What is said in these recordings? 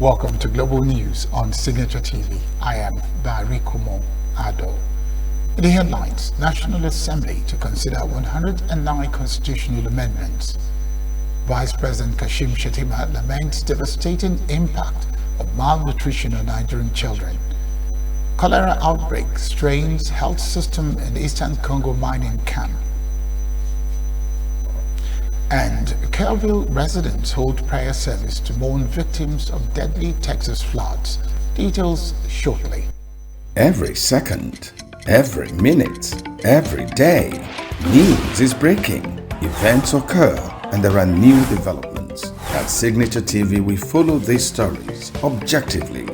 Welcome to Global News on Signature TV. I am Barikumo Ado. In the headlines, National Assembly to consider 109 constitutional amendments. Vice President Kashim Shettima laments devastating impact of malnutrition on Nigerian children. Cholera outbreak strains health system in Eastern Congo mining camp. And Kerrville residents hold prayer service to mourn victims of deadly Texas floods. Details shortly. Every second, every minute, every day, news is breaking. Events occur and there are new developments. At Signature TV, we follow these stories objectively,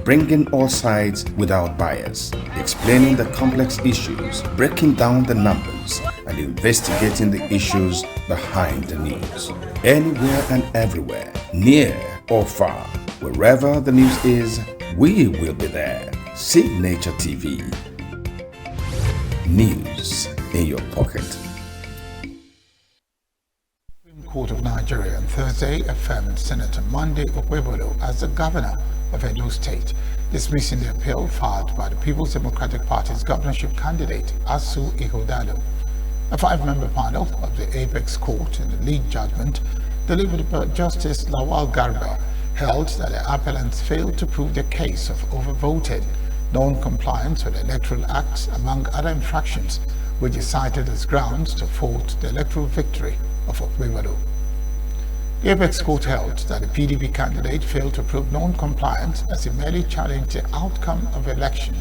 bringing all sides without bias, explaining the complex issues, breaking down the numbers, and investigating the issues behind the news. Anywhere and everywhere, near or far, wherever the news is, we will be there. Signature TV. News in your pocket. Supreme Court of Nigeria on Thursday affirmed Senator Monday Okpebholo as the governor of Edo State, dismissing the appeal filed by the People's Democratic Party's governorship candidate, Asu Ihodalo. A five-member panel of the Apex Court in the lead judgment, delivered by Justice Lawal Garba, held that the appellants failed to prove their case of overvoted, non-compliance with the Electoral Acts, among other infractions, which is cited as grounds to fault the electoral victory of Okpebholo. The Apex Court held that the PDP candidate failed to prove non-compliance as he merely challenged the outcome of the election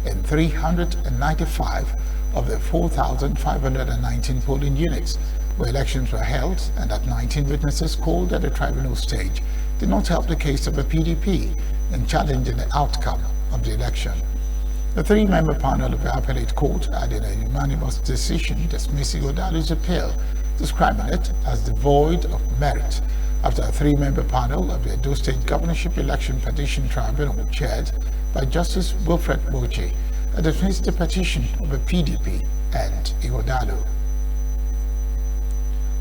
in 395 of the 4,519 polling units where elections were held, and that 19 witnesses called at the tribunal stage did not help the case of the PDP in challenging the outcome of the election. The three-member panel of the appellate court added a unanimous decision dismissing Odalo's appeal, describing it as devoid of merit, after a three-member panel of the Edo State Governorship Election Petition Tribunal chaired by Justice Wilfred Mochi dismissed the petition of the PDP and Igodalo.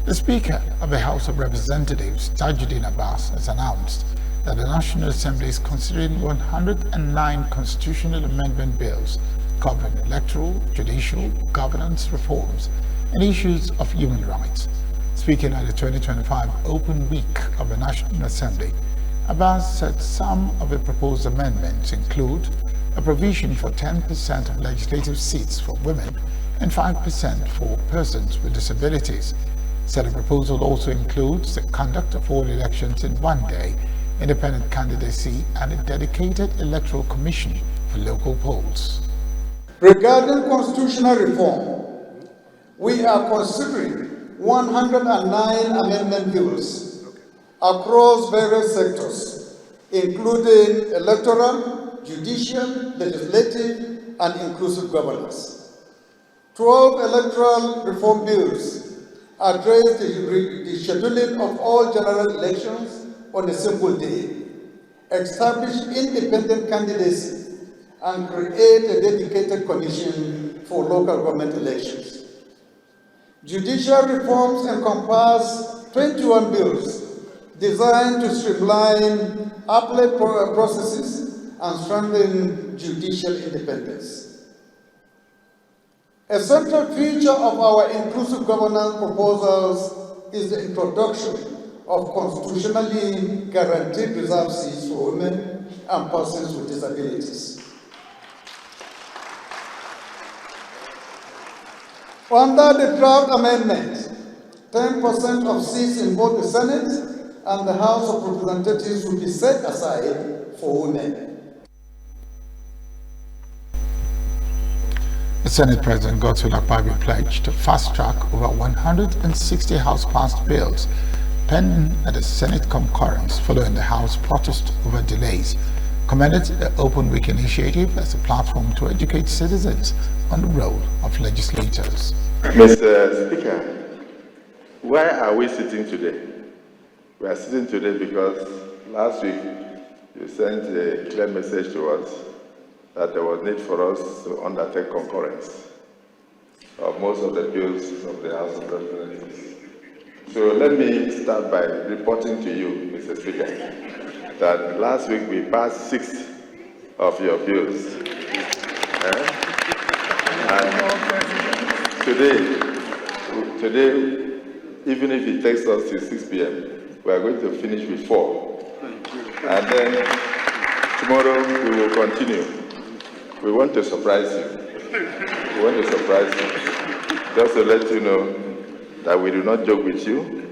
The Speaker of the House of Representatives, Tajuddin Abbas, has announced that the National Assembly is considering 109 constitutional amendment bills covering electoral, judicial, governance reforms, and issues of human rights. Speaking at the 2025 Open Week of the National Assembly, Abbas said some of the proposed amendments include a provision for 10% of legislative seats for women and 5% for persons with disabilities. Said the proposal also includes the conduct of all elections in one day, independent candidacy, and a dedicated electoral commission for local polls. Regarding constitutional reform, we are considering 109 amendment bills across various sectors, including electoral, judicial, legislative, and inclusive governance. 12 electoral reform bills address the scheduling of all general elections on a single day, establish independent candidacy, and create a dedicated commission for local government elections. Judicial reforms encompass 21 bills designed to streamline appellate processes and strengthen judicial independence. A central feature of our inclusive governance proposals is the introduction of constitutionally guaranteed reserved seats for women and persons with disabilities. Under the draft amendment, 10% of seats in both the Senate and the House of Representatives will be set aside for women. The Senate President Godswill Akpabio pledged to fast-track over 160 House-passed bills pending at the Senate concurrence following the House protest over delays, commended the Open Week initiative as a platform to educate citizens on the role of legislators. Mr. Speaker, why are we sitting today? We are sitting today because last week you sent a clear message to us that there was need for us to undertake concurrence of most of the bills of the House of Representatives. So let me start by reporting to you, Mr. Speaker, that last week we passed 6 of your bills. And today, even if it takes us till 6 p.m., we are going to finish with 4. And then tomorrow we will continue. We want to surprise you. We want to surprise you. Just to let you know that we do not joke with you,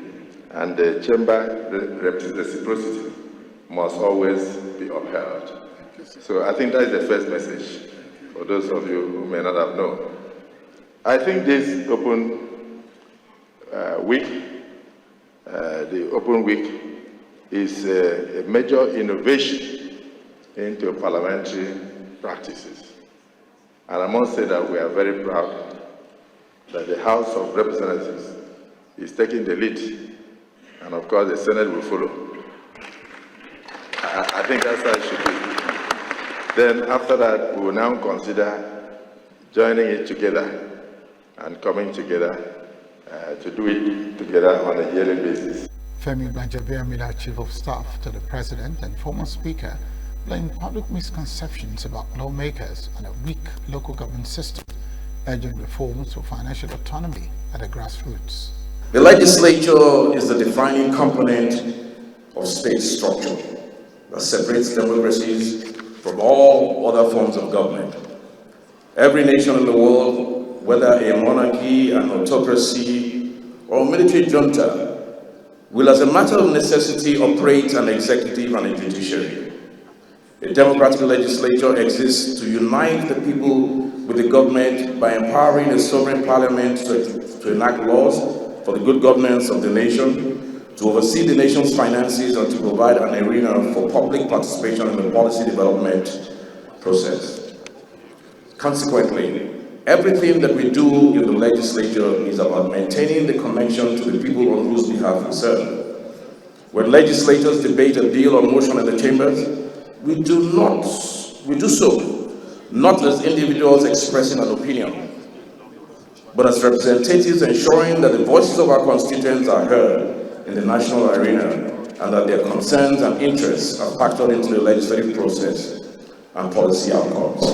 and the chamber reciprocity must always be upheld. So I think that is the first message for those of you who may not have known. I think this open week, the open week, is a major innovation into parliamentary practices. And I must say that we are very proud that the House of Representatives is taking the lead, and of course the Senate will follow. I think that's how it should be. Then after that, we will now consider joining it together and coming together to do it together on a yearly basis. Femi Gbanjabiyamila, Chief of Staff to the President and former Speaker, blamed public misconceptions about lawmakers and a weak local government system, urging reforms for financial autonomy at the grassroots. The legislature is the defining component of state structure that separates democracies from all other forms of government. Every nation in the world, whether a monarchy, an autocracy, or a military junta, will as a matter of necessity operate an executive and a judiciary. A democratic legislature exists to unite the people with the government by empowering a sovereign parliament to enact laws for the good governance of the nation, to oversee the nation's finances, and to provide an arena for public participation in the policy development process. Consequently, everything that we do in the legislature is about maintaining the connection to the people on whose behalf we serve. When legislators debate a bill or motion in the chambers, we do so not as individuals expressing an opinion, but as representatives ensuring that the voices of our constituents are heard in the national arena and that their concerns and interests are factored into the legislative process and policy outcomes.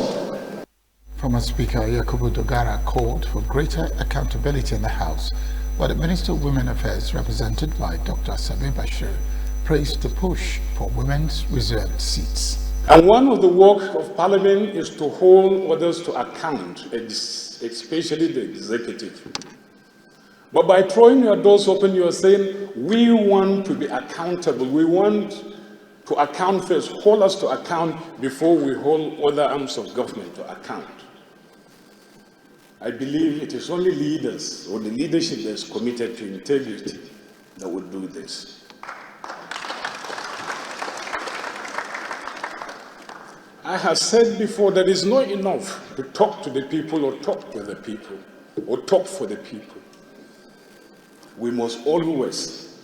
Former Speaker Yakubu Dogara called for greater accountability in the House, while the Minister of Women Affairs, represented by Dr. Sabi Bashir, praised the push for women's reserved seats. And one of the work of Parliament is to hold others to account, especially the executive. But by throwing your doors open, you are saying, we want to be accountable. We want to account first, hold us to account before we hold other arms of government to account. I believe it is only leaders or the leadership that is committed to integrity that will do this. I have said before that it's not enough to talk to the people or talk with the people or talk for the people. We must always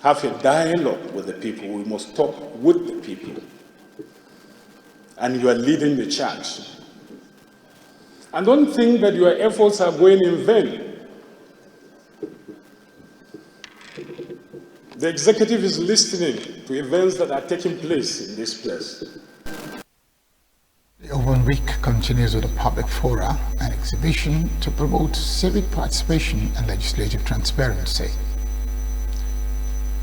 have a dialogue with the people. We must talk with the people. And you are leading the charge. And don't think that your efforts are going in vain. The executive is listening to events that are taking place in this place. The Open Week continues with a public fora and exhibition to promote civic participation and legislative transparency.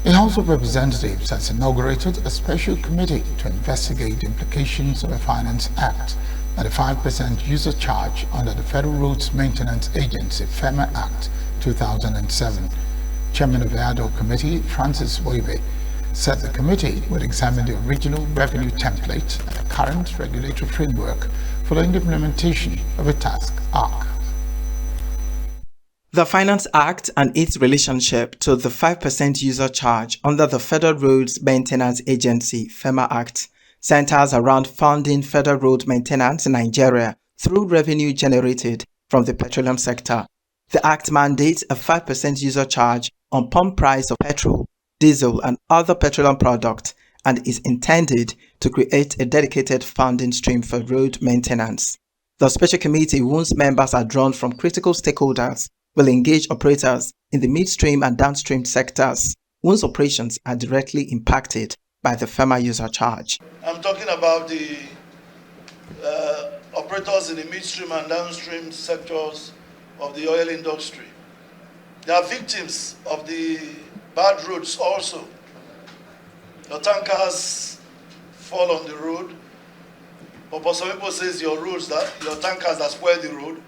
The House of Representatives has inaugurated a special committee to investigate the implications of the Finance Act and the 5% user charge under the Federal Roads Maintenance Agency FEMA Act 2007. Chairman of the Ad hoc Committee, Francis Waibe, said the committee would examine the original revenue template and the current regulatory framework following the implementation of a task arc. The Finance Act and its relationship to the 5% user charge under the Federal Roads Maintenance Agency FEMA Act centers around funding federal road maintenance in Nigeria through revenue generated from the petroleum sector. The Act mandates a 5% user charge on pump price of petrol, diesel and other petroleum products and is intended to create a dedicated funding stream for road maintenance. The special committee, whose members are drawn from critical stakeholders, will engage operators in the midstream and downstream sectors whose operations are directly impacted by the FEMA user charge. I'm talking about the operators in the midstream and downstream sectors of the oil industry. They are victims of the bad roads also. Your tankers fall on the road, but some people say it's your roads that your tankers that spoil the road.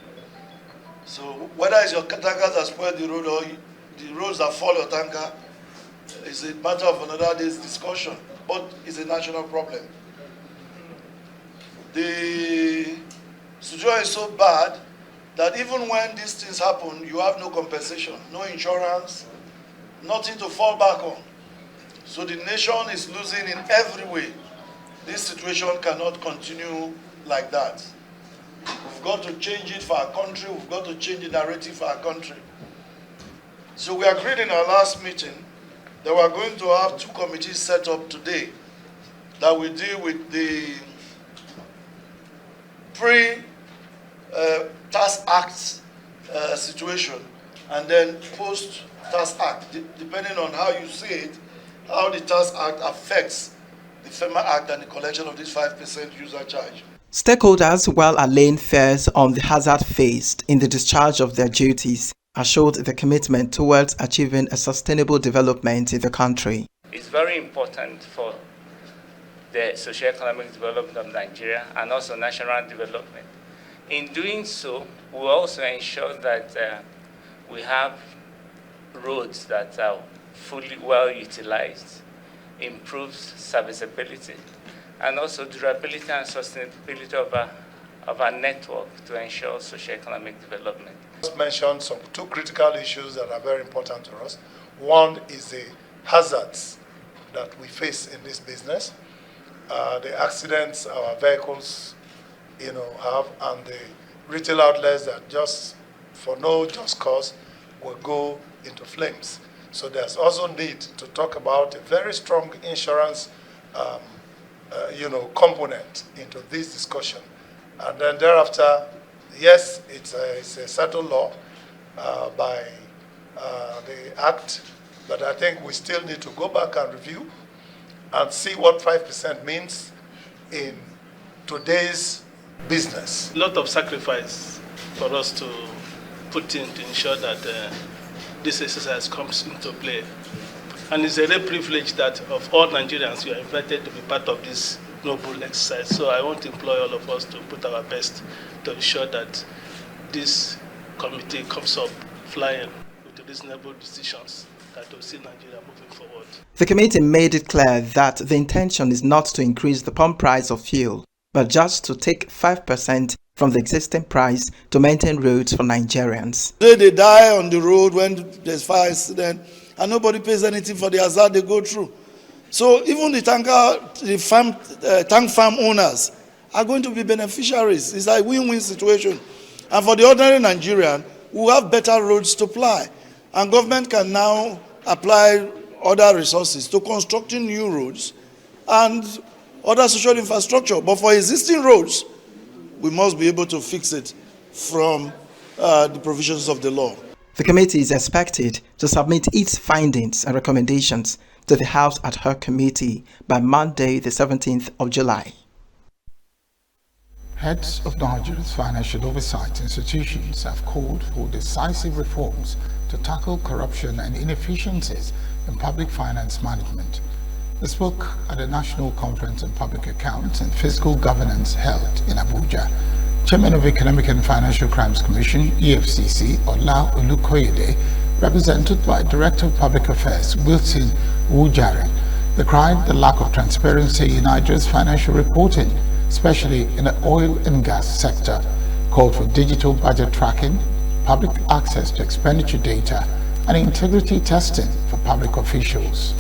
So whether it's your tankers that spoil the road or the roads that fall your tanker is a matter of another day's discussion, but it's a national problem. The situation is so bad that even when these things happen, you have no compensation, no insurance, nothing to fall back on. So the nation is losing in every way. This situation cannot continue like that. We've got to change it for our country. We've got to change the narrative for our country. So we agreed in our last meeting that we're going to have 2 committees set up today that will deal with the pre-Tax Act situation and then post-Tax Act, depending on how you see it, how the Tax Act affects the FEMA Act and the collection of this 5% user charge. Stakeholders, while allaying fears on the hazard faced in the discharge of their duties, assured the commitment towards achieving a sustainable development in the country. It's very important for the socio-economic development of Nigeria and also national development. In doing so, we also ensure that we have roads that are fully well utilized, improves serviceability, and also durability and sustainability of our network to ensure socio-economic development. Just mentioned 2 critical issues that are very important to us. One is the hazards that we face in this business, the accidents our vehicles, have, and the retail outlets that just for no just cause will go into flames. So there's also need to talk about a very strong insurance, component into this discussion. And then thereafter, yes, it's a settled law by the Act, but I think we still need to go back and review and see what 5% means in today's business. A lot of sacrifice for us to put in to ensure that this exercise comes into play. And it's a real privilege that of all Nigerians, you are invited to be part of this noble exercise. So I want to implore all of us to put our best to ensure that this committee comes up flying with reasonable decisions that will see Nigeria moving forward. The committee made it clear that the intention is not to increase the pump price of fuel, but just to take 5% from the existing price to maintain roads for Nigerians. They die on the road when there's fire accident, and nobody pays anything for the hazard they go through. So even the tank farm owners are going to be beneficiaries. It's a win-win situation. And for the ordinary Nigerian, we have better roads to ply. And government can now apply other resources to constructing new roads and other social infrastructure. But for existing roads, we must be able to fix it from the provisions of the law. The committee is expected to submit its findings and recommendations to the House Ad Hoc Committee by Monday, the 17th of July. Heads of Nigeria's financial oversight institutions have called for decisive reforms to tackle corruption and inefficiencies in public finance management. They spoke at the National Conference on Public Accounts and Fiscal Governance held in Abuja. Chairman of Economic and Financial Crimes Commission, EFCC, Ola Olukoyede, represented by Director of Public Affairs, Wilson Wujaren, decried the lack of transparency in Nigeria's financial reporting, especially in the oil and gas sector, called for digital budget tracking, public access to expenditure data, and integrity testing for public officials.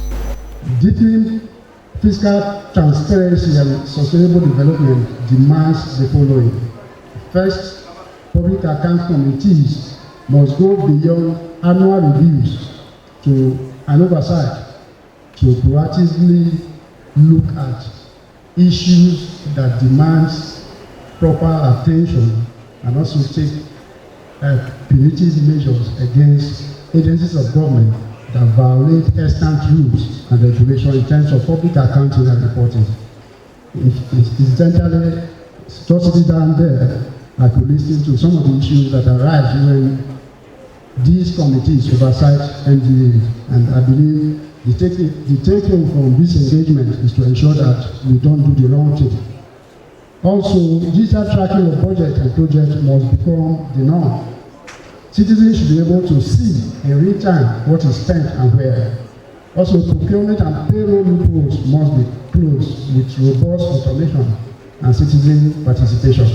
Deepening fiscal transparency and sustainable development demands the following. First, public account committees must go beyond annual reviews and oversight to proactively look at issues that demands proper attention and also take punitive measures against agencies of government that violate extant rules and regulations in terms of public accounting and reporting. Incidentally, just sitting down there, I could listen to some of the issues that arise when these committees oversight NGA, and I believe the take-home from this engagement is to ensure that we don't do the wrong thing. Also, digital tracking of budget and projects must become the norm. Citizens should be able to see in real time what is spent and where. Also, procurement and payroll loopholes must be closed with robust automation and citizen participation.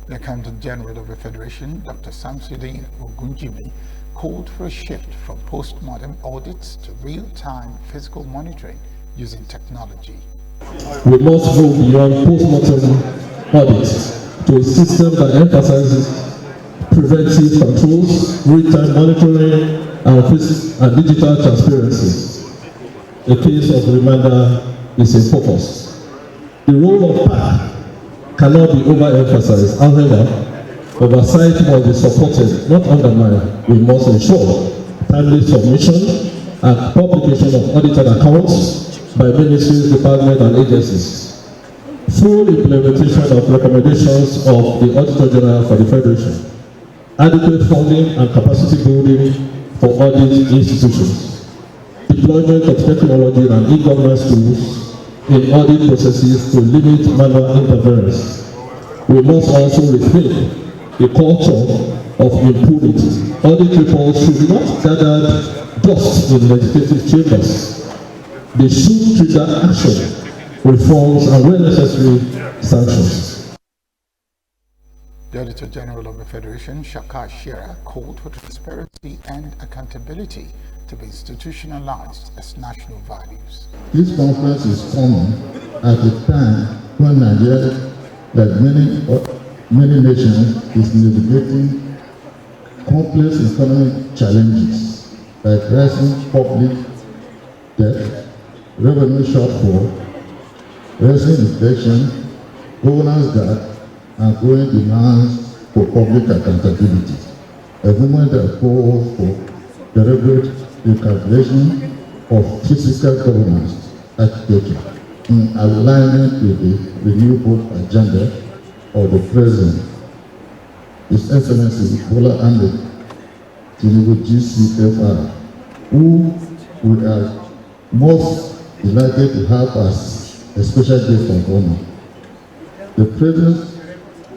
The Accountant General of the Federation, Dr. Samsudeen Ogunjimi, called for a shift from postmortem audits to real-time physical monitoring using technology. We must move beyond postmortem audits to a system that emphasizes preventive controls, real-time monitoring, and digital transparency. A case of reminder is in focus. The role of PAC cannot be overemphasized. However, oversight must be supported, not undermined. We must ensure timely submission and publication of audited accounts by ministries, departments, and agencies. Full implementation of recommendations of the Auditor General for the Federation. Adequate funding and capacity building for audit institutions. Deployment of technology and e-governance tools in audit processes to limit manual interference. We must also rethink a culture of impunity. Audit reports should be not gathered just in legislative chambers. They should trigger action, reforms, and where necessary, sanctions. The Auditor General of the Federation, Shaka Shira, called for transparency and accountability to be institutionalized as national values. This conference is coming at a time when Nigeria, like many nations, is navigating complex economic challenges like rising public debt, revenue shortfall, rising inflation, governance gap, and growing demands for public accountability. A movement that calls for deliberate recalculation of fiscal governance architecture in alignment with the renewable agenda of the President, His Excellency Bola Ahmed Tinubu GCFR, who we are most delighted to have as a special guest of honor. The presence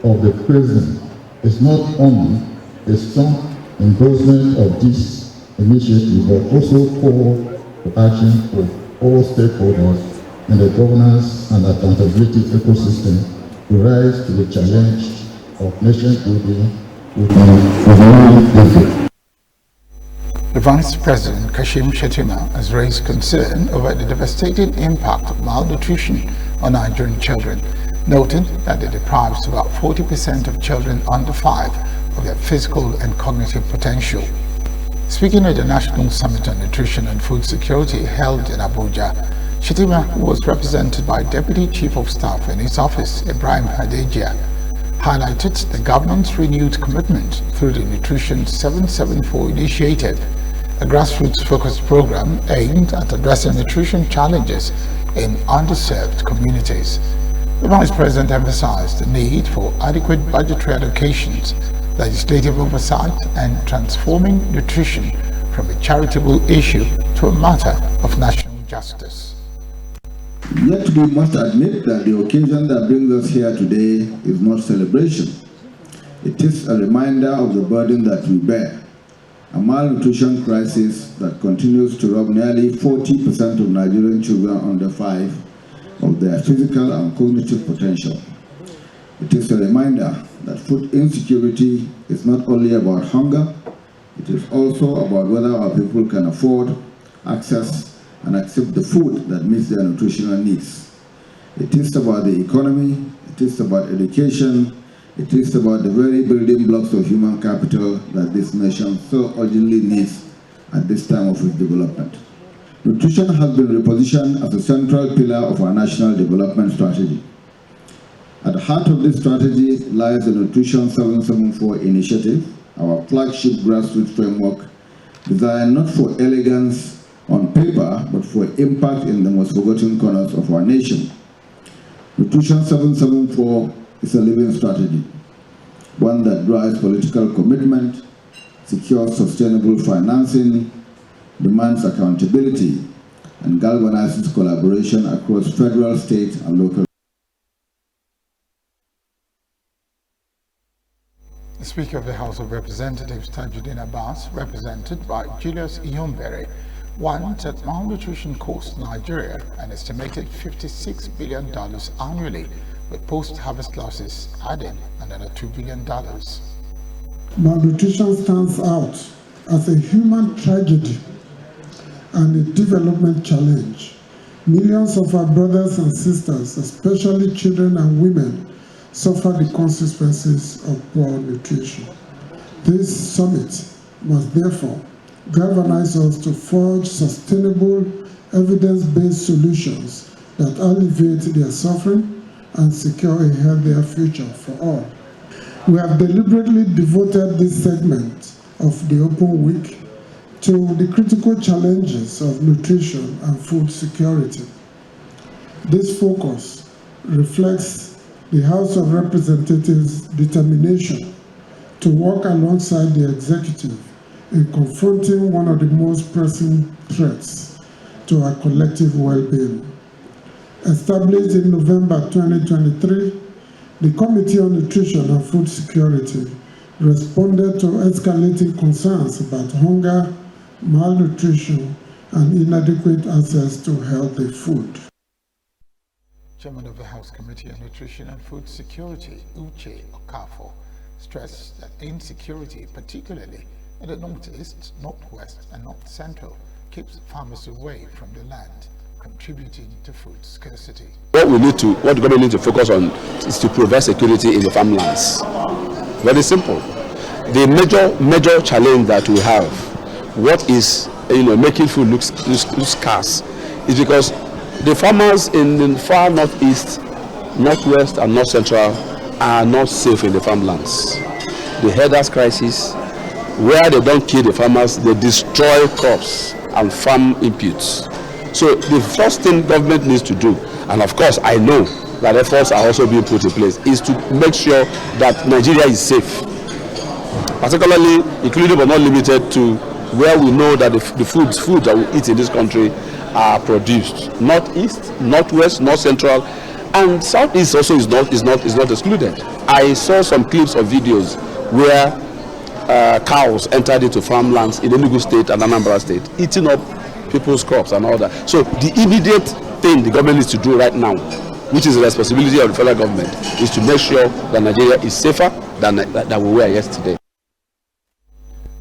of the President is not only a strong endorsement of this initiative, but also call for action for all stakeholders in the governance and accountability ecosystem to rise to the challenge of nation building with an The Vice President, Kashim Shettima, has raised concern over the devastating impact of malnutrition on Nigerian children, noting that it deprives about 40% of children under 5 of their physical and cognitive potential. Speaking at the National Summit on Nutrition and Food Security held in Abuja, Shettima, who was represented by Deputy Chief of Staff in his office, Ibrahim Hadejia, highlighted the government's renewed commitment through the Nutrition 774 initiative, a grassroots-focused program aimed at addressing nutrition challenges in underserved communities. The Vice President emphasized the need for adequate budgetary allocations, legislative oversight, and transforming nutrition from a charitable issue to a matter of national justice. Yet we must admit that the occasion that brings us here today is not celebration. It is a reminder of the burden that we bear, a malnutrition crisis that continues to rob nearly 40% of Nigerian children under 5 of their physical and cognitive potential. It is a reminder that food insecurity is not only about hunger, it is also about whether our people can afford, access, and accept the food that meets their nutritional needs. It is about the economy, it is about education, it is about the very building blocks of human capital that this nation so urgently needs at this time of its development. Nutrition has been repositioned as a central pillar of our national development strategy. At the heart of this strategy lies the Nutrition 774 initiative, our flagship grassroots framework designed not for elegance on paper, but for impact in the most forgotten corners of our nation. Nutrition 774 is a living strategy, one that drives political commitment, secures sustainable financing, demands accountability, and galvanizes collaboration across federal, state, and local. The Speaker of the House of Representatives, Tajuddin Abbas, represented by Julius Iyombere, warned that malnutrition costs Nigeria an estimated $56 billion annually, with post-harvest losses adding another $2 billion. Malnutrition stands out as a human tragedy and a development challenge. Millions of our brothers and sisters, especially children and women, suffer the consequences of poor nutrition. This summit must therefore galvanize us to forge sustainable, evidence-based solutions that alleviate their suffering and secure a healthier future for all. We have deliberately devoted this segment of the Open Week to the critical challenges of nutrition and food security. This focus reflects the House of Representatives' determination to work alongside the executive in confronting one of the most pressing threats to our collective well-being. Established in November 2023, the Committee on Nutrition and Food Security responded to escalating concerns about hunger, malnutrition, and inadequate access to healthy food. Chairman of the House Committee on Nutrition and Food Security, Uche Okafor, stressed that insecurity, particularly in the northeast, northwest, and north central, keeps farmers away from the land, contributing to food scarcity. What the government needs to focus on is to provide security in the farmlands. Very simple. The major challenge that we have, what is making food look scarce, is because the farmers in the far northeast, northwest, and north central are not safe in the farmlands. The herders' crisis, where they don't kill the farmers, they destroy crops and farm inputs. So the first thing government needs to do, and of course I know that efforts are also being put in place, is to make sure that Nigeria is safe, particularly including but not limited to where we know that the food that we eat in this country are produced. Northeast, northwest, north central, and southeast also is not excluded. I saw some clips of videos where cows entered into farmlands in Enugu State and Anambra State, eating up people's crops and all that. So the immediate thing the government needs to do right now, which is the responsibility of the federal government, is to make sure that Nigeria is safer than we were yesterday.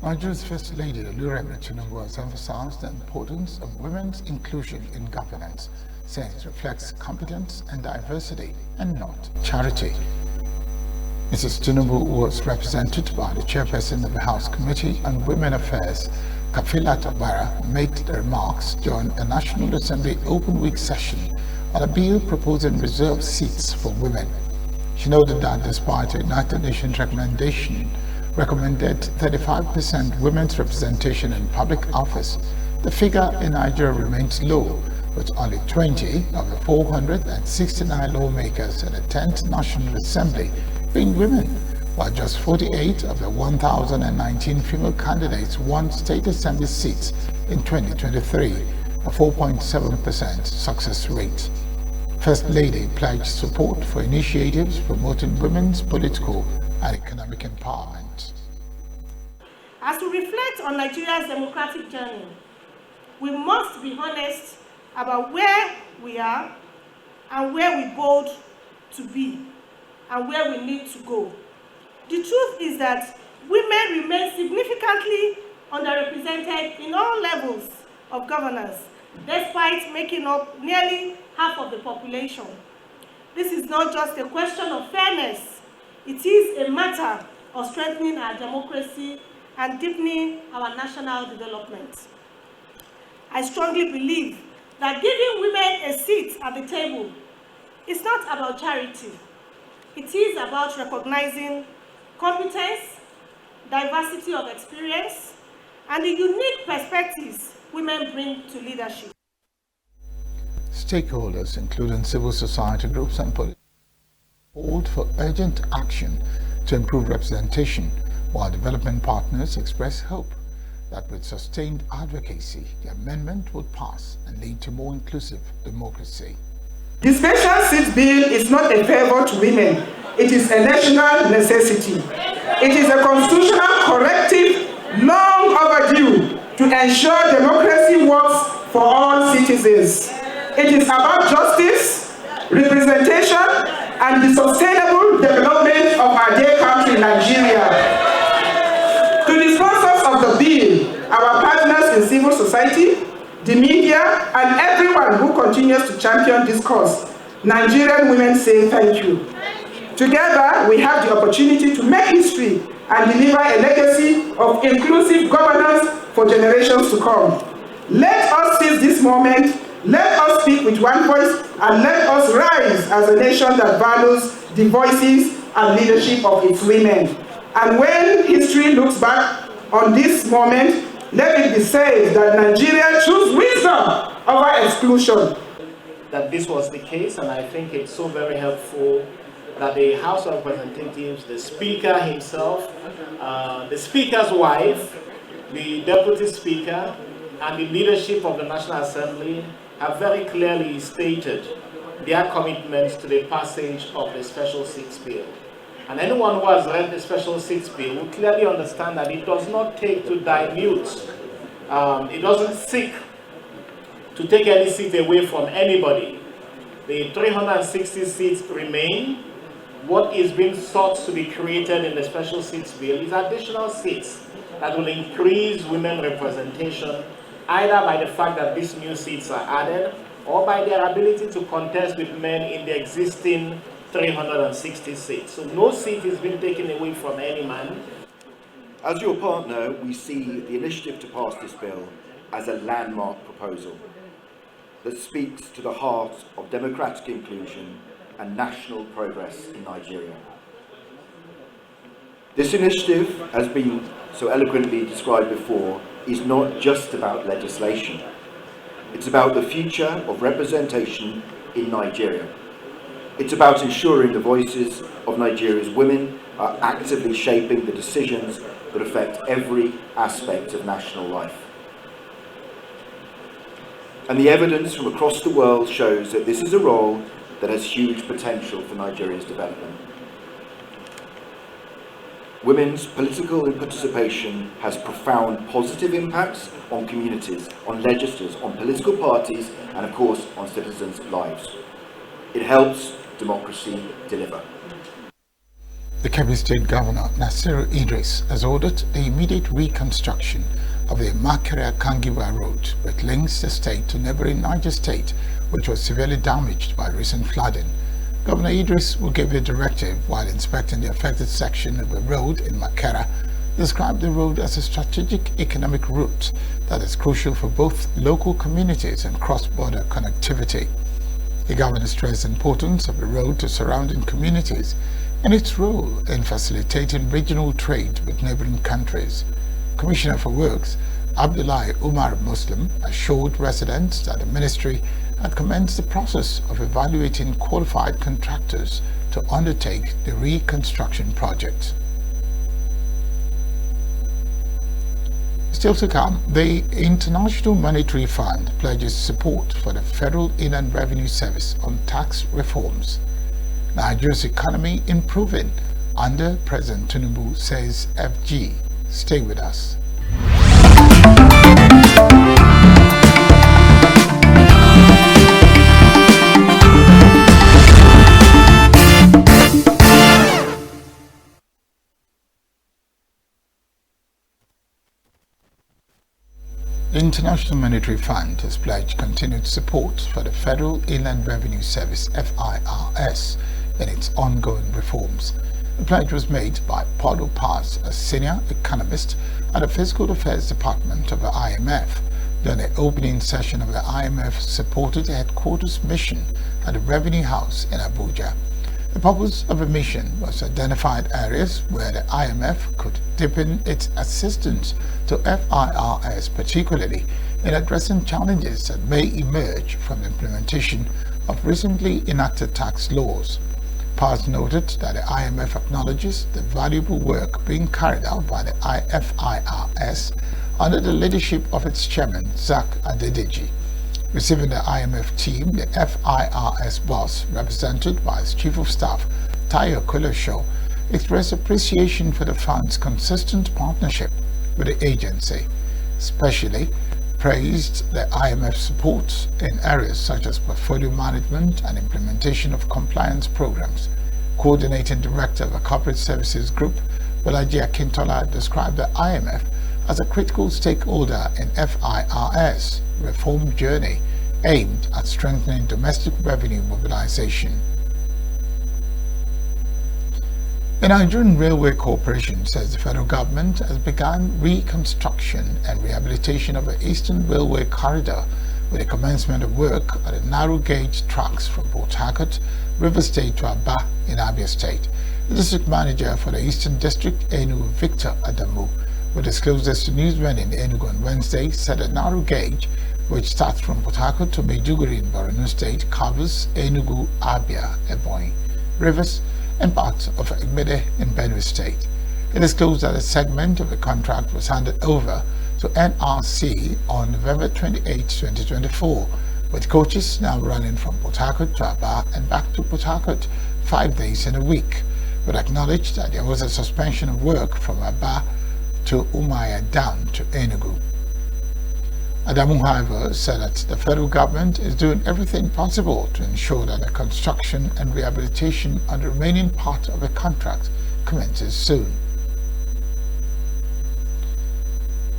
Nigeria's First Lady Oluremi Tinubu has emphasized the importance of women's inclusion in governance, saying it reflects competence and diversity and not charity. Mrs. Tinubu was represented by the chairperson of the House Committee on Women Affairs, Kafilat Obara, made the remarks during a National Assembly Open Week session on a bill proposing reserved seats for women. She noted that despite a United Nations recommended 35% women's representation in public office, the figure in Nigeria remains low, with only 20 of the 469 lawmakers in the 10th National Assembly being women, while just 48 of the 1,019 female candidates won state assembly seats in 2023, a 4.7% success rate. First Lady pledged support for initiatives promoting women's political and economic empowerment. As we reflect on Nigeria's democratic journey, we must be honest about where we are and where we bold to be and where we need to go. The truth is that women remain significantly underrepresented in all levels of governance, despite making up nearly half of the population. This is not just a question of fairness, it is a matter of strengthening our democracy and deepening our national development. I strongly believe that giving women a seat at the table is not about charity. It is about recognizing competence, diversity of experience, and the unique perspectives women bring to leadership. Stakeholders, including civil society groups and politics, called for urgent action to improve representation, while development partners express hope that with sustained advocacy, the amendment would pass and lead to more inclusive democracy. The Special Seats Bill is not a favor to women. It is a national necessity. It is a constitutional corrective long overdue to ensure democracy works for all citizens. It is about justice, representation, and the sustainable development of our dear country, Nigeria. To the sponsors of the bill, our partners in civil society, the media, and everyone who continues to champion this cause, Nigerian women say thank you. Together, we have the opportunity to make history and deliver a legacy of inclusive governance for generations to come. Let us seize this moment, let us speak with one voice, and let us rise as a nation that values the voices and leadership of its women. And when history looks back on this moment, let it be said that Nigeria chose wisdom over exclusion. That this was the case, and I think it's so very helpful that the House of Representatives, the Speaker himself, the Speaker's wife, the Deputy Speaker, and the leadership of the National Assembly have very clearly stated their commitments to the passage of the Special Seats Bill. And anyone who has read the Special Seats Bill will clearly understand that it does not take to dilute, it doesn't seek to take any seat away from anybody. The 360 seats remain. What is being sought to be created in the Special Seats Bill is additional seats that will increase women representation, either by the fact that these new seats are added or by their ability to contest with men in the existing 360 seats. So no seat is being taken away from any man. As your partner, we see the initiative to pass this bill as a landmark proposal that speaks to the heart of democratic inclusion and national progress in Nigeria. This initiative, as been so eloquently described before, is not just about legislation. It's about the future of representation in Nigeria. It's about ensuring the voices of Nigeria's women are actively shaping the decisions that affect every aspect of national life. And the evidence from across the world shows that this is a role that has huge potential for Nigeria's development. Women's political participation has profound positive impacts on communities, on legislators, on political parties, and of course on citizens' lives. It helps democracy deliver. The Kebbi State Governor, Nasiru Idris, has ordered the immediate reconstruction of the Makere-Kangiwa Road, which links the state to neighboring Niger State, which was severely damaged by recent flooding. Governor Idris will give a directive while inspecting the affected section of the road in Makere, described the road as a strategic economic route that is crucial for both local communities and cross-border connectivity. The governor stressed the importance of the road to surrounding communities and its role in facilitating regional trade with neighboring countries. Commissioner for Works, Abdullahi Umar Muslim, assured residents that the ministry had commenced the process of evaluating qualified contractors to undertake the reconstruction project. Still to come, the International Monetary Fund pledges support for the Federal Inland Revenue Service on tax reforms. Nigeria's economy improving under President Tinubu, says FG. Stay with us. The International Monetary Fund has pledged continued support for the Federal Inland Revenue Service (FIRS) in its ongoing reforms. The pledge was made by Paulo Paz, a senior economist at the Fiscal Affairs Department of the IMF, during the opening session of the IMF-supported headquarters mission at the Revenue House in Abuja. The purpose of the mission was to identify areas where the IMF could deepen its assistance to FIRS, particularly in addressing challenges that may emerge from the implementation of recently enacted tax laws. PARS noted that the IMF acknowledges the valuable work being carried out by the FIRS under the leadership of its chairman, Zach Adedeji. Receiving the IMF team, the FIRS boss, represented by its Chief of Staff, Tayo Kolosho, expressed appreciation for the fund's consistent partnership with the agency, especially praised the IMF support in areas such as portfolio management and implementation of compliance programs. Coordinating Director of the Corporate Services Group, Bolaji Akintola, described the IMF as a critical stakeholder in FIRS reform journey aimed at strengthening domestic revenue mobilization. The Nigerian Railway Corporation says the federal government has begun reconstruction and rehabilitation of the Eastern Railway Corridor with the commencement of work at the narrow gauge tracks from Port Harcourt, River State to Aba in Abia State. The district manager for the Eastern District, Enugu, Victor Adamu, who disclosed this to Newsmen in Enugu on Wednesday, said the narrow gauge, which starts from Port Harcourt to Maiduguri in Borno State, covers Enugu, Abia, Ebonyi, Rivers, and parts of Egbede in Benue State. It disclosed that a segment of the contract was handed over to NRC on November 28, 2024, with coaches now running from Port Harcourt to Aba and back to Port Harcourt 5 days in a week, but acknowledged that there was a suspension of work from Aba to Umaya down to Enugu. Adamu, however, said that the federal government is doing everything possible to ensure that the construction and rehabilitation on the remaining part of the contract commences soon.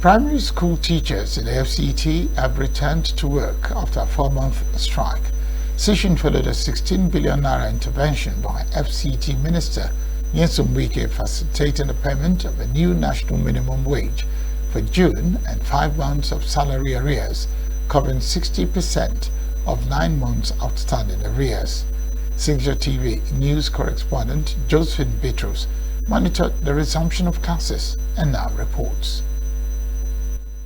Primary school teachers in the FCT have returned to work after a 4-month strike. Session followed a 16 billion naira intervention by FCT Minister Nyesom Wike facilitating the payment of a new national minimum wage for June and 5 months of salary arrears, covering 60% of 9 months outstanding arrears. Signature TV news correspondent Josephine Bitrus monitored the resumption of classes and now reports.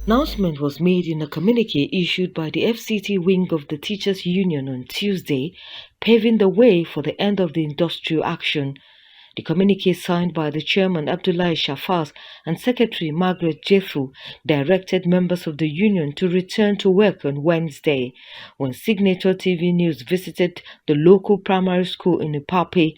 Announcement was made in a communique issued by the FCT wing of the Teachers Union on Tuesday, paving the way for the end of the industrial action. The communique signed by the chairman Abdullahi Shafas and secretary Margaret Jethro directed members of the union to return to work on Wednesday. When Signature TV News visited the local primary school in Ipape,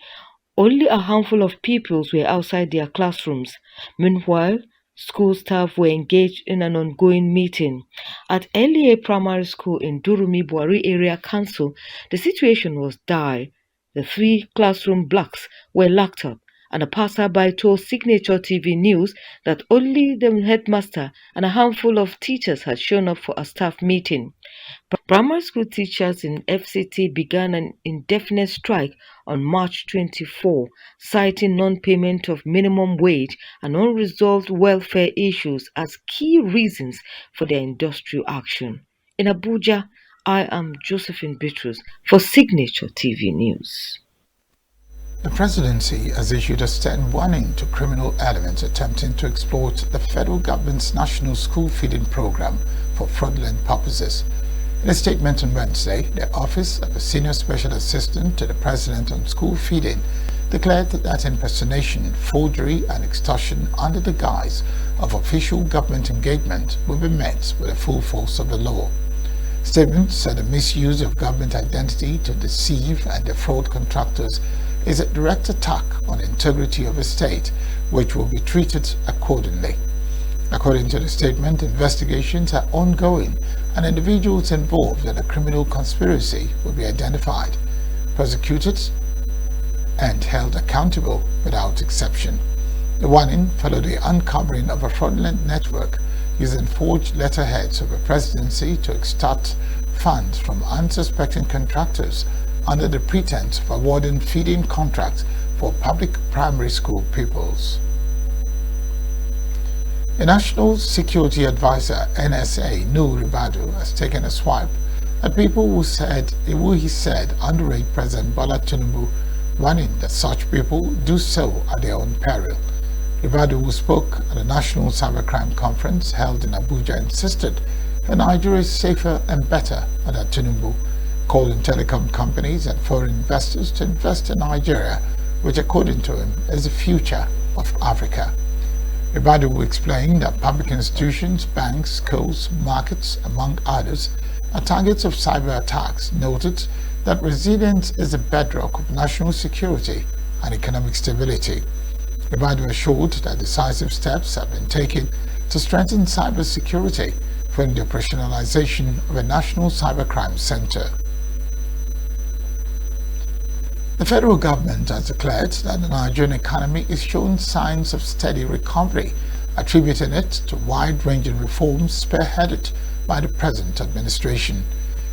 only a handful of pupils were outside their classrooms. Meanwhile, school staff were engaged in an ongoing meeting. At LEA Primary School in Durumi Buari Area Council, the situation was dire. The 3 classroom blocks were locked up, and a passerby told Signature TV News that only the headmaster and a handful of teachers had shown up for a staff meeting. Primary school teachers in FCT began an indefinite strike on March 24, citing non-payment of minimum wage and unresolved welfare issues as key reasons for their industrial action. In Abuja, I am Josephine Bitrus for Signature TV News. The presidency has issued a stern warning to criminal elements attempting to exploit the federal government's national school feeding program for fraudulent purposes. In a statement on Wednesday, the Office of the Senior Special Assistant to the President on School Feeding declared that impersonation, forgery, and extortion under the guise of official government engagement will be met with the full force of the law. Statement said the misuse of government identity to deceive and defraud contractors is a direct attack on the integrity of the state, which will be treated accordingly. According to the statement, investigations are ongoing and individuals involved in a criminal conspiracy will be identified, prosecuted, and held accountable without exception. The warning followed the uncovering of a fraudulent network using forged letterheads of the presidency to extort funds from unsuspecting contractors under the pretense of awarding feeding contracts for public primary school pupils. The National Security Advisor, NSA, Nuhu Ribadu, has taken a swipe at people who he said underrate President Bola Tinubu warning that such people do so at their own peril. Ribadu, who spoke at the National Cybercrime Conference held in Abuja, insisted that Nigeria is safer and better, and that Tinubu called on telecom companies and foreign investors to invest in Nigeria, which according to him is the future of Africa. Ribadu explained that public institutions, banks, schools, markets, among others, are targets of cyber attacks, noted that resilience is the bedrock of national security and economic stability. Ribadu assured that decisive steps have been taken to strengthen cyber security from the operationalization of a national cybercrime center. The federal government has declared that the Nigerian economy is showing signs of steady recovery, attributing it to wide-ranging reforms spearheaded by the present administration.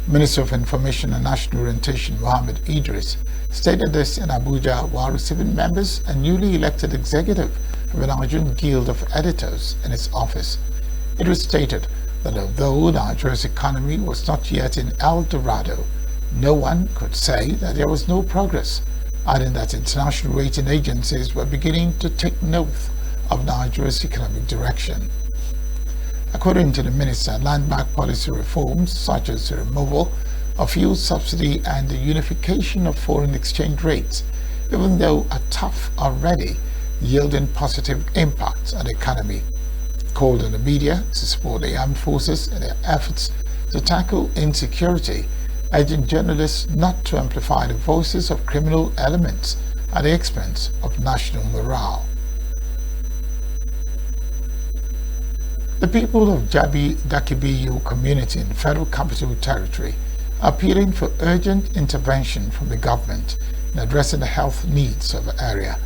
Minister of Information and National Orientation Mohammed Idris stated this in Abuja while receiving members and newly elected executive of the Nigerian Guild of Editors in his office. It was stated that although Nigeria's economy was not yet in El Dorado, no one could say that there was no progress, adding that international rating agencies were beginning to take note of Nigeria's economic direction. According to the minister, landmark policy reforms such as the removal of fuel subsidy and the unification of foreign exchange rates, even though are tough already, yielding positive impacts on the economy. Called on the media to support the armed forces in their efforts to tackle insecurity, urging journalists not to amplify the voices of criminal elements at the expense of national morale. The people of Jabi Dakibiyu community in the Federal Capital Territory are appealing for urgent intervention from the government in addressing the health needs of the area.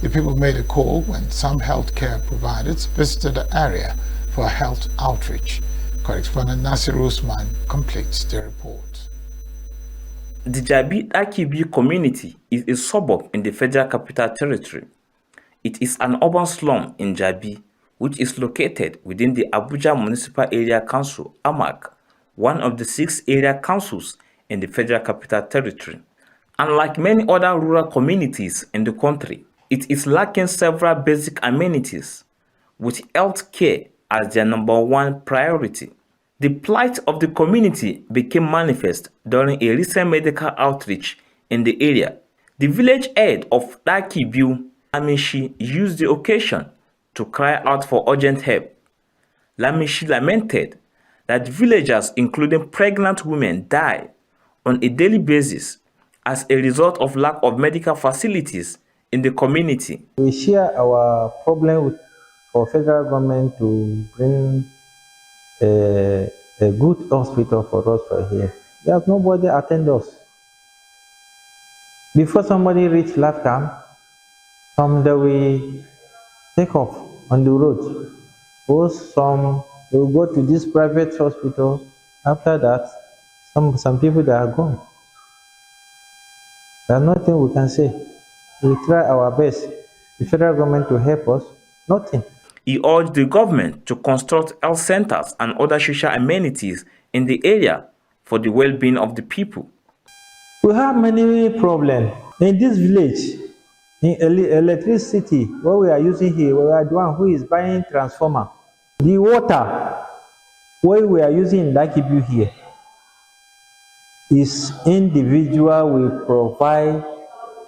The people made a call when some healthcare providers visited the area for a health outreach. Correspondent Nasir Usman completes the report. The Jabi Dakibiyu community is a suburb in the Federal Capital Territory. It is an urban slum in Jabi, which is located within the Abuja Municipal Area Council, AMAC, one of the 6 area councils in the Federal Capital Territory. Unlike many other rural communities in the country, it is lacking several basic amenities, with health care as their #1 priority. The plight of the community became manifest during a recent medical outreach in the area. The village head of Dakibiyu, Lamishi, used the occasion to cry out for urgent help. Lamishi lamented that villagers, including pregnant women, die on a daily basis as a result of lack of medical facilities in the community. We share our problem for federal government to bring a good hospital for us for here. There's nobody attend us. Before somebody reach Latkam, some they will take off on the road. Or some will go to this private hospital. After that, some people they are gone. There's nothing we can say. We try our best. The federal government to help us, nothing. He urged the government to construct health centers and other social amenities in the area for the well-being of the people. We have many problems in this village. In electricity, what we are using here, we are the one who is buying transformer. The water, what we are using in Dakibiyu here, is individual will provide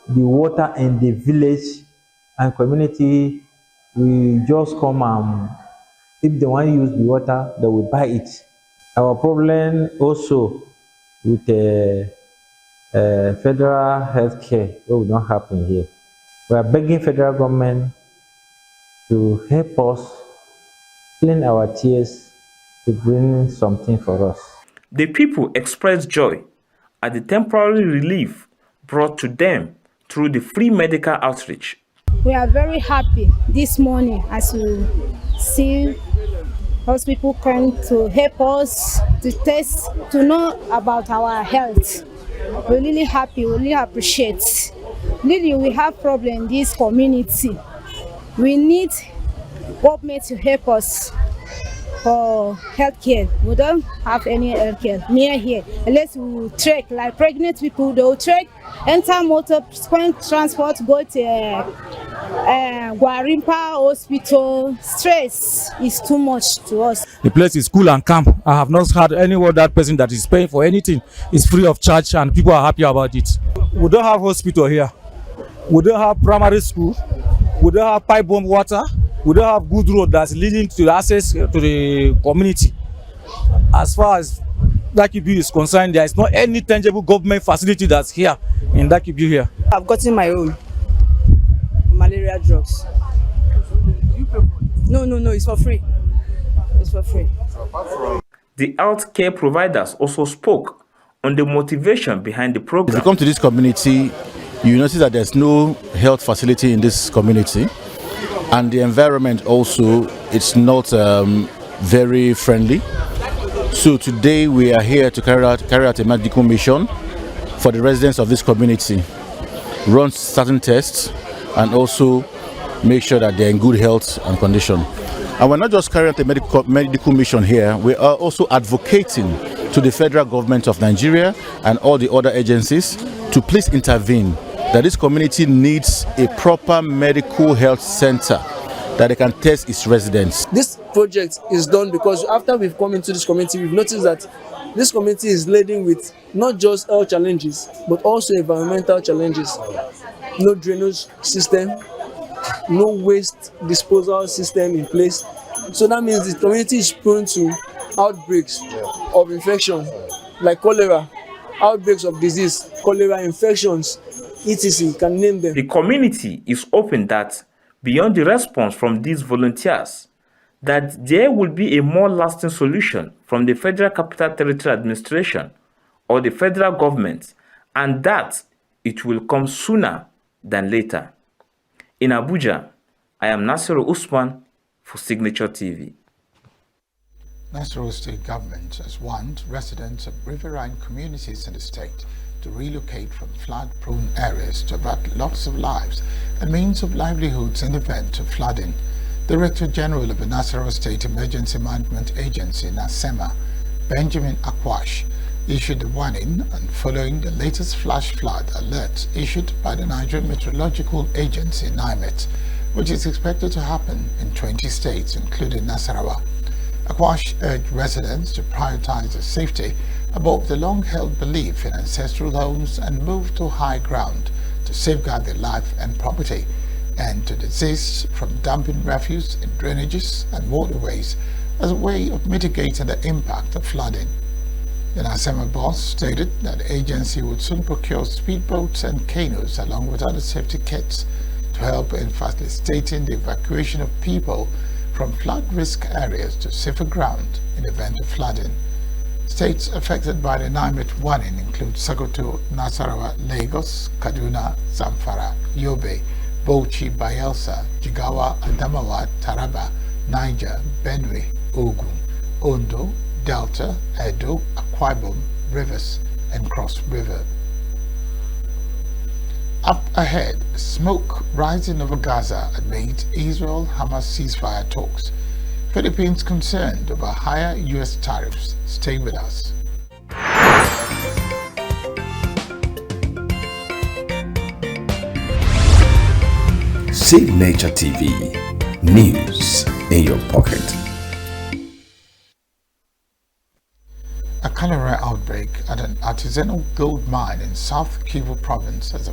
the water in the village, and community will just come and if they want to use the water, they will buy it. Our problem also with federal health care, what will not happen here. We are begging federal government to help us clean our tears, to bring something for us. The people expressed joy at the temporary relief brought to them through the free medical outreach. We are very happy this morning as we see hospital come to help us to test, to know about our health. We're really happy, we really appreciate. Really, we have problem in this community. We need government to help us for healthcare. We don't have any healthcare near here. Unless we trek, like pregnant people, they will trek enter motor, spend transport, go to Guarimpa Hospital. Stress is too much to us. The place is cool and calm. I have not had any other person that is paying for anything. It's free of charge and people are happy about it. We don't have hospital here. We don't have primary school. We don't have pipe bomb water. We don't have good road that's leading to the access to the community. As far as Dakibu is concerned, there is not any tangible government facility that's here in Dakibu here. I've gotten my own malaria drugs. No, it's for free. It's for free. The healthcare providers also spoke on the motivation behind the program. If you come to this community, you notice that there's no health facility in this community, and the environment also, it's not very friendly. So today we are here to carry out a medical mission for the residents of this community, run certain tests, and also make sure that they're in good health and condition. And we're not just carrying out a medical mission here, we are also advocating to the federal government of Nigeria and all the other agencies to please intervene, that this community needs a proper medical health center that they can test its residents. This project is done because after we've come into this community, we've noticed that this community is laden with not just health challenges, but also environmental challenges. No drainage system, no waste disposal system in place. So that means the community is prone to outbreaks of infection, like cholera, outbreaks of disease, cholera infections, etc. You can name them. The community is open that beyond the response from these volunteers, that there will be a more lasting solution from the Federal Capital Territory Administration or the federal government, and that it will come sooner than later. In Abuja, I am Nasiru Usman for Signature TV. Nasarawa State Government has warned residents of riverine communities in the state to relocate from flood-prone areas to avert loss of lives and means of livelihoods in the event of flooding. Director General of the Nasarawa State Emergency Management Agency, NASEMA, Benjamin Akwash, issued a warning and following the latest flash flood alert issued by the Nigerian Meteorological Agency, NIMET, which is expected to happen in 20 states, including Nasarawa. Akwash urged residents to prioritize their safety above the long-held belief in ancestral homes and move to high ground to safeguard their life and property, and to desist from dumping refuse in drainages and waterways as a way of mitigating the impact of flooding. The NASEMA boss stated that the agency would soon procure speedboats and canoes along with other safety kits to help in facilitating the evacuation of people from flood risk areas to safer ground in the event of flooding. States affected by the NIMET warning include Sokoto, Nasarawa, Lagos, Kaduna, Zamfara, Yobe, Bauchi, Bayelsa, Jigawa, Adamawa, Taraba, Niger, Benue, Ogun, Ondo, Delta, Edo, Akwa Ibom, Rivers, and Cross River. Up ahead, smoke rising over Gaza amid Israel-Hamas ceasefire talks. Philippines concerned over higher U.S. tariffs. Stay with us. Signature TV, news in your pocket. A cholera outbreak at an artisanal gold mine in South Kivu province has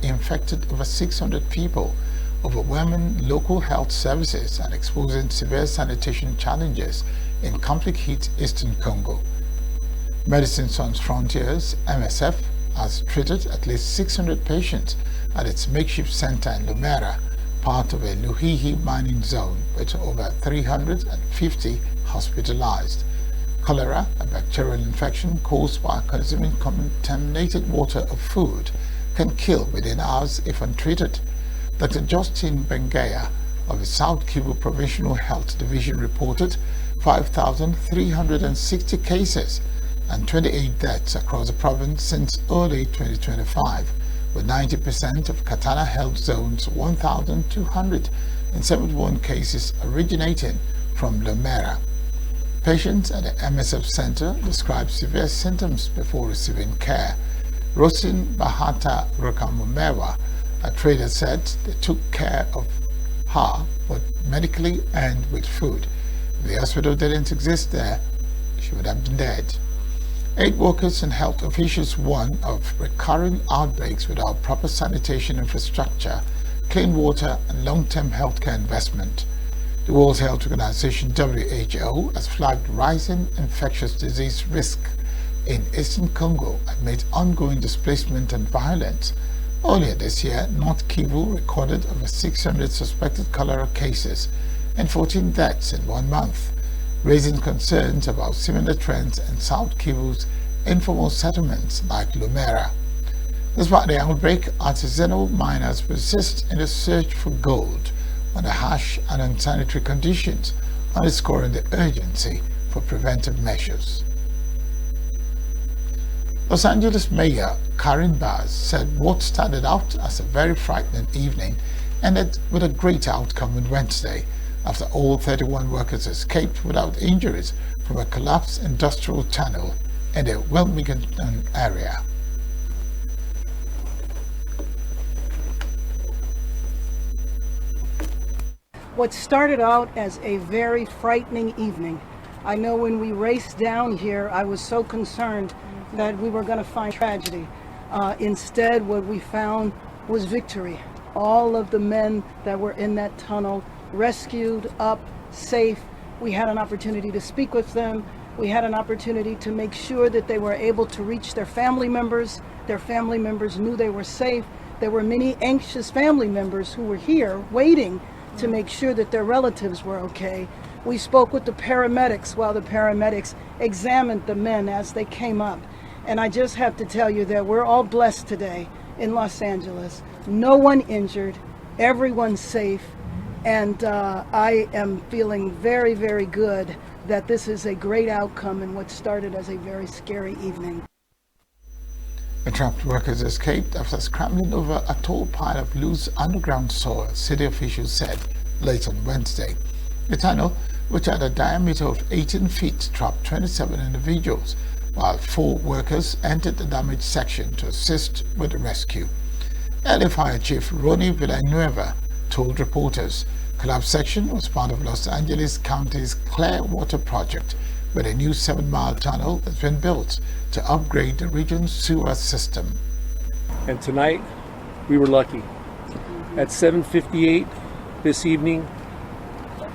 infected over 600 people, overwhelming local health services and exposing severe sanitation challenges in conflict-hit Eastern Congo. Medicine Sans Frontiers, MSF, has treated at least 600 patients at its makeshift center in Lumera, part of a Luhihi mining zone, with over 350 hospitalized. Cholera, a bacterial infection caused by consuming contaminated water or food, can kill within hours if untreated. Dr. Justin Bengaya of the South Kivu Provincial Health Division reported 5,360 cases and 28 deaths across the province since early 2025, with 90% of Katana health zones 1,271 cases originating from Lumera. Patients at the MSF Center described severe symptoms before receiving care. Rosin Bahata Rukamumewa, a trader, said they took care of her both medically and with food. If the hospital didn't exist there, she would have been dead. 8 workers and health officials warn of recurring outbreaks without proper sanitation infrastructure, clean water, and long-term healthcare investment. The World Health Organization (WHO) has flagged rising infectious disease risk in eastern Congo amid ongoing displacement and violence. Earlier this year, North Kivu recorded over 600 suspected cholera cases and 14 deaths in 1 month, raising concerns about similar trends in South Kivu's informal settlements like Lumera. Despite the outbreak, artisanal miners persist in the search for gold under harsh and unsanitary conditions, underscoring the urgency for preventive measures. Los Angeles Mayor Karen Bass said what started out as a very frightening evening ended with a great outcome on Wednesday, after all 31 workers escaped without injuries from a collapsed industrial tunnel in the Wilmington area. What started out as a very frightening evening. I know when we raced down here, I was so concerned that we were going to find tragedy. Instead, what we found was victory. All of the men that were in that tunnel rescued, up, safe. We had an opportunity to speak with them. We had an opportunity to make sure that they were able to reach their family members. Their family members knew they were safe. There were many anxious family members who were here waiting to make sure that their relatives were okay. We spoke with the paramedics while the paramedics examined the men as they came up. And I just have to tell you that we're all blessed today in Los Angeles. No one injured, everyone's safe, and I am feeling very, very good that this is a great outcome in what started as a very scary evening. The trapped workers escaped after scrambling over a tall pile of loose underground soil, city officials said late on Wednesday. The tunnel, which had a diameter of 18 feet, trapped 27 individuals, while 4 workers entered the damaged section to assist with the rescue. LA Fire Chief Ronnie Villanueva told reporters collapsed section was part of Los Angeles County's Clear Water Project, where a new 7-mile tunnel has been built to upgrade the region's sewer system. And tonight, we were lucky. At 7:58 this evening,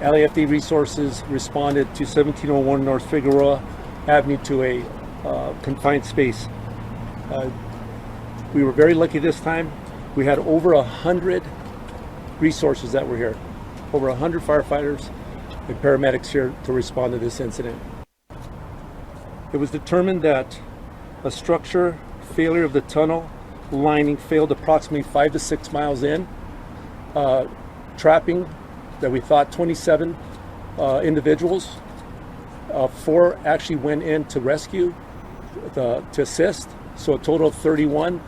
LAFD Resources responded to 1701 North Figueroa Avenue to a confined space. We were very lucky this time. We had over 100 resources that were here, over 100 firefighters and paramedics here to respond to this incident. It was determined that a structure failure of the tunnel lining failed approximately 5 to 6 miles in, trapping that we thought 27 individuals. 4 actually went in to rescue, to assist, so a total of 31,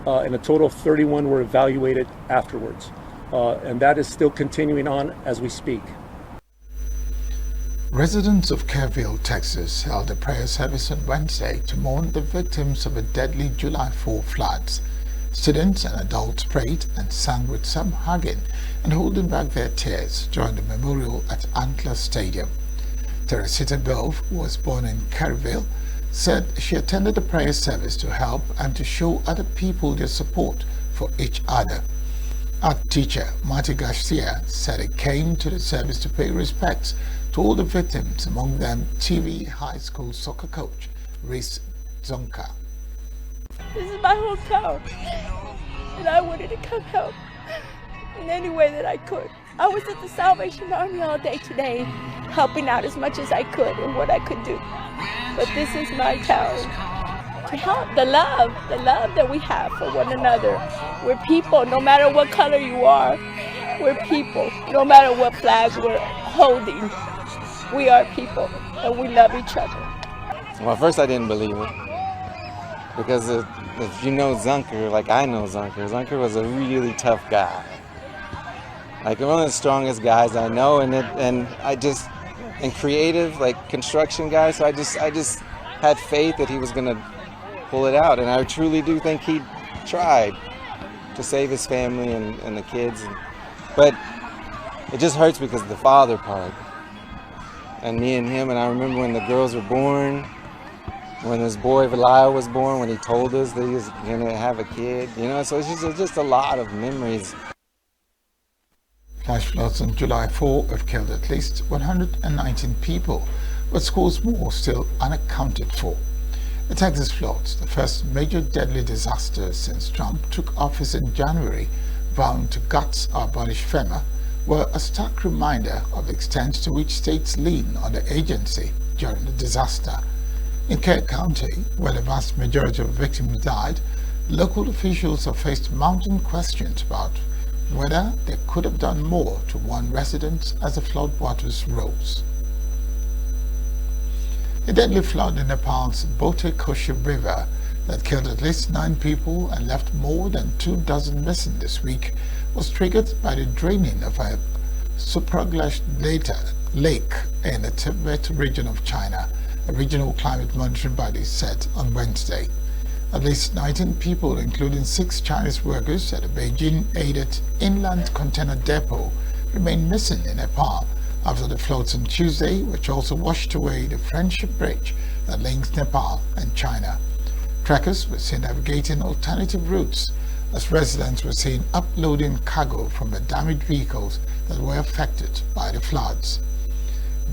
and a total of 31 were evaluated afterwards. And that is still continuing on as we speak. Residents of Kerrville, Texas, held a prayer service on Wednesday to mourn the victims of a deadly July 4 floods. Students and adults prayed and sang with some hugging and holding back their tears during the memorial at Antler Stadium. Teresita Gove, who was born in Kerrville, said she attended the prayer service to help and to show other people their support for each other. Art teacher Marty Garcia said he came to the service to pay respects to all the victims, among them TV high school soccer coach Reese Zonka. This is my hometown, and I wanted to come help in any way that I could. I was at the Salvation Army all day today, helping out as much as I could and what I could do. But this is my town. To help the love that we have for one another. We're people, no matter what color you are. We're people, no matter what flag we're holding. We are people, and we love each other. Well, first I didn't believe it. Because if you know Zunker, like I know Zunker was a really tough guy. Like one of the strongest guys I know, and creative, like construction guy. So I just had faith that he was gonna pull it out. And I truly do think he tried to save his family and the kids. But it just hurts because of the father part. And me and him, and I remember when the girls were born, when this boy Valaya was born, when he told us that he was gonna have a kid, you know, so it's just a lot of memories. Flash floods on July 4 have killed at least 119 people, but scores more still unaccounted for. The Texas floods, the first major deadly disaster since Trump took office in January, vowing to gut or abolish FEMA, were a stark reminder of the extent to which states lean on the agency during the disaster. In Kerr County, where the vast majority of victims died, local officials have faced mounting questions about whether they could have done more to warn residents as the floodwaters rose. A deadly flood in Nepal's Bote Koshi River that killed at least 9 people and left more than 24 missing this week was triggered by the draining of a supraglaciated lake in the Tibet region of China, a regional climate monitoring body said on Wednesday. At least 19 people, including 6 Chinese workers at a Beijing-aided inland container depot, remain missing in Nepal after the floods on Tuesday, which also washed away the Friendship Bridge that links Nepal and China. Trekkers were seen navigating alternative routes as residents were seen uploading cargo from the damaged vehicles that were affected by the floods.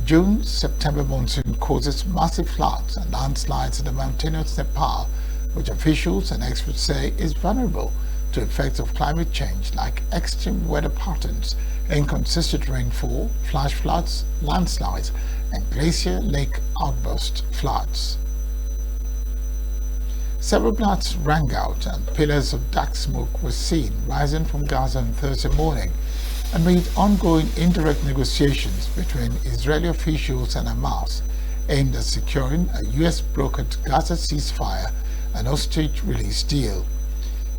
June-September monsoon causes massive floods and landslides in the mountainous Nepal, which officials and experts say is vulnerable to effects of climate change like extreme weather patterns, inconsistent rainfall, flash floods, landslides, and glacier lake outburst floods. Several blasts rang out and pillars of dark smoke were seen rising from Gaza on Thursday morning amid ongoing indirect negotiations between Israeli officials and Hamas aimed at securing a US-brokered Gaza ceasefire and hostage release deal.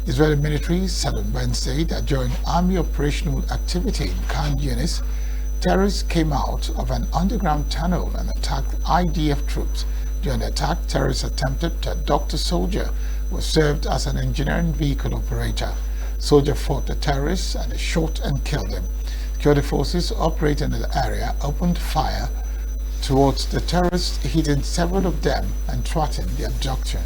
Israeli military said on Wednesday that during army operational activity in Khan Yunis, terrorists came out of an underground tunnel and attacked IDF troops. During the attack, terrorists attempted to abduct a soldier who was served as an engineering vehicle operator. Soldier fought the terrorists and they shot and killed him. Security forces operating in the area opened fire towards the terrorists, hitting several of them and thwarting the abduction.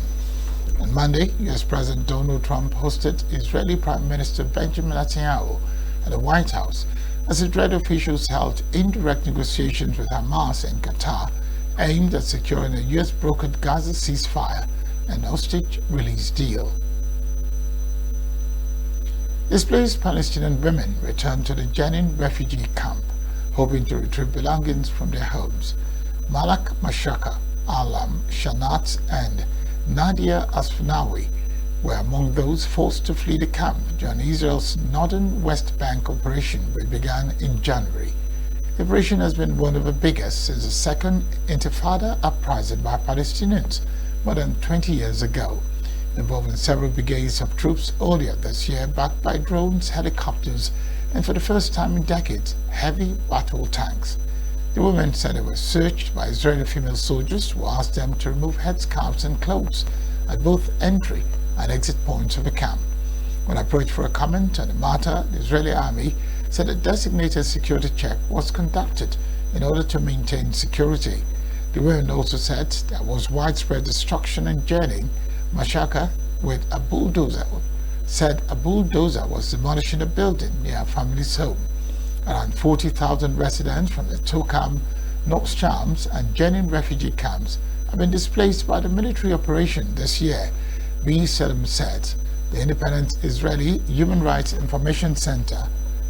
On Monday, US President Donald Trump hosted Israeli Prime Minister Benjamin Netanyahu at the White House as Israeli officials held indirect negotiations with Hamas in Qatar aimed at securing a US-brokered Gaza ceasefire and hostage release deal. Displaced Palestinian women returned to the Jenin refugee camp, hoping to retrieve belongings from their homes. Malak Mashaka, Alam Shanat, and Nadia Asfanawi were among those forced to flee the camp during Israel's northern West Bank operation, which began in January. The operation has been one of the biggest since the second Intifada uprising by Palestinians more than 20 years ago, involving several brigades of troops earlier this year backed by drones, helicopters, and for the first time in decades, heavy battle tanks. The women said they were searched by Israeli female soldiers who asked them to remove headscarves and clothes at both entry and exit points of the camp. When approached for a comment on the matter, the Israeli army said a designated security check was conducted in order to maintain security. The women also said there was widespread destruction in Jenin. Mashaka with a bulldozer said a bulldozer was demolishing a building near a family's home. Around 40,000 residents from the Tokam, North Shams, and Jenin refugee camps have been displaced by the military operation this year, Selim said. The independent Israeli Human Rights Information Center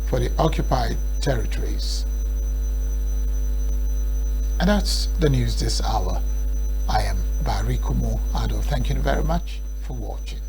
for the occupied territories. And that's the news this hour. I am Barry Kumo Ado. Thank you very much for watching.